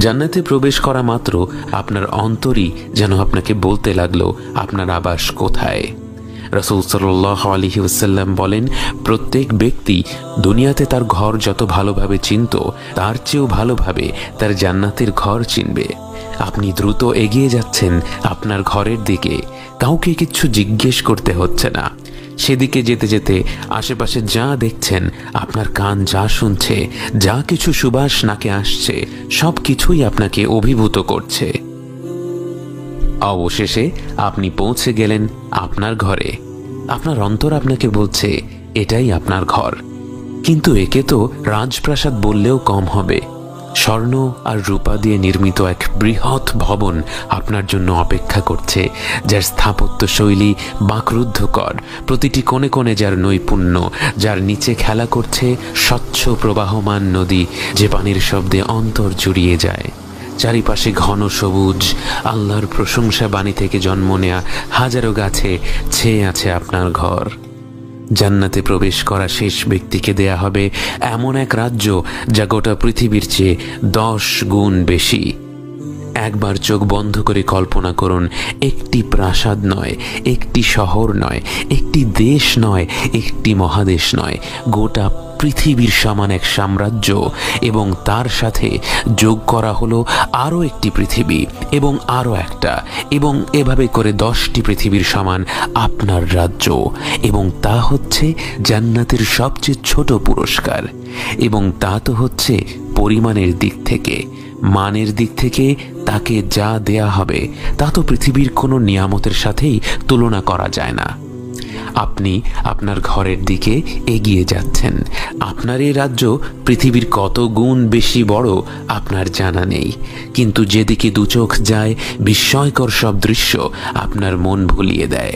জান্নাতে প্রবেশ করা মাত্র আপনার অন্তরই যেন আপনাকে বলতে লাগলো আপনার আবাস কোথায়। রাসূল সাল্লাল্লাহু আলাইহি ওয়াসাল্লাম বলেন, প্রত্যেক ব্যক্তি দুনিয়াতে তার ঘর যত ভালোভাবে চিনত তার চেয়েও ভালোভাবে তার জান্নাতের ঘর চিনবে। আপনি দ্রুত এগিয়ে যাচ্ছেন আপনার ঘরের দিকে, কাউকে কিচ্ছু জিজ্ঞেস করতে হচ্ছে না। সেদিকে যেতে যেতে আশেপাশে যা দেখছেন, আপনার কান যা শুনছে, যা কিছু সুবাস নাকে আসছে, সব কিছুই আপনাকে অভিভূত করছে। অবশেষে আপনি পৌঁছে গেলেন আপনার ঘরে। আপনার অন্তর আপনাকে বলছে এটাই আপনার ঘর। কিন্তু একে তো রাজপ্রাসাদ বললেও কম হবে। স্বর্ণ আর রূপা দিয়ে নির্মিত এক বৃহৎ ভবন আপনার জন্য অপেক্ষা করছে, যার স্থাপত্য শৈলী বাকরুদ্ধকর, প্রতিটি কোণে কোণে যার নৈপুণ্য, যার নিচে খেলা করছে স্বচ্ছ প্রবাহমান নদী, যে পানির শব্দে অন্তর জুড়িয়ে যায়। চারিপাশে ঘন সবুজ, আল্লাহর প্রশংসা বাণী থেকে জন্ম নেয়া হাজারো গাছে ছেয়ে আছে আপনার ঘর। জান্নাতে প্রবেশ করা শেষ ব্যক্তিকে দেয়া হবে এমন এক রাজ্য যা গোটা পৃথিবীর চেয়ে 10 গুণ বেশি। একবার চোখ বন্ধ করে কল্পনা করুন, একটি প্রাসাদ নয়, একটি শহর নয়, একটি দেশ নয়, একটি মহাদেশ নয়, গোটা পৃথিবীর সমান এক সাম্রাজ্য, এবং তার সাথে যোগ করা হলো আরও একটি পৃথিবী এবং আরও একটা, এবং এভাবে করে 10টি পৃথিবীর সমান আপনার রাজ্য। এবং তা হচ্ছে জান্নাতের সবচেয়ে ছোট পুরস্কার। এবং তা তো হচ্ছে পরিমাণের দিক থেকে। মানের দিক থেকে তাকে যা দেয়া হবে তা তো পৃথিবীর কোনো নিয়ামতের সাথেই তুলনা করা যায় না। আপনি আপনার ঘরের দিকে এগিয়ে যাচ্ছেন। আপনার এই রাজ্য পৃথিবীর কত গুণ বেশি বড় আপনার জানা নেই, কিন্তু যেদিকে দুচোখ যায় বিস্ময়কর সব দৃশ্য আপনার মন ভুলিয়ে দেয়।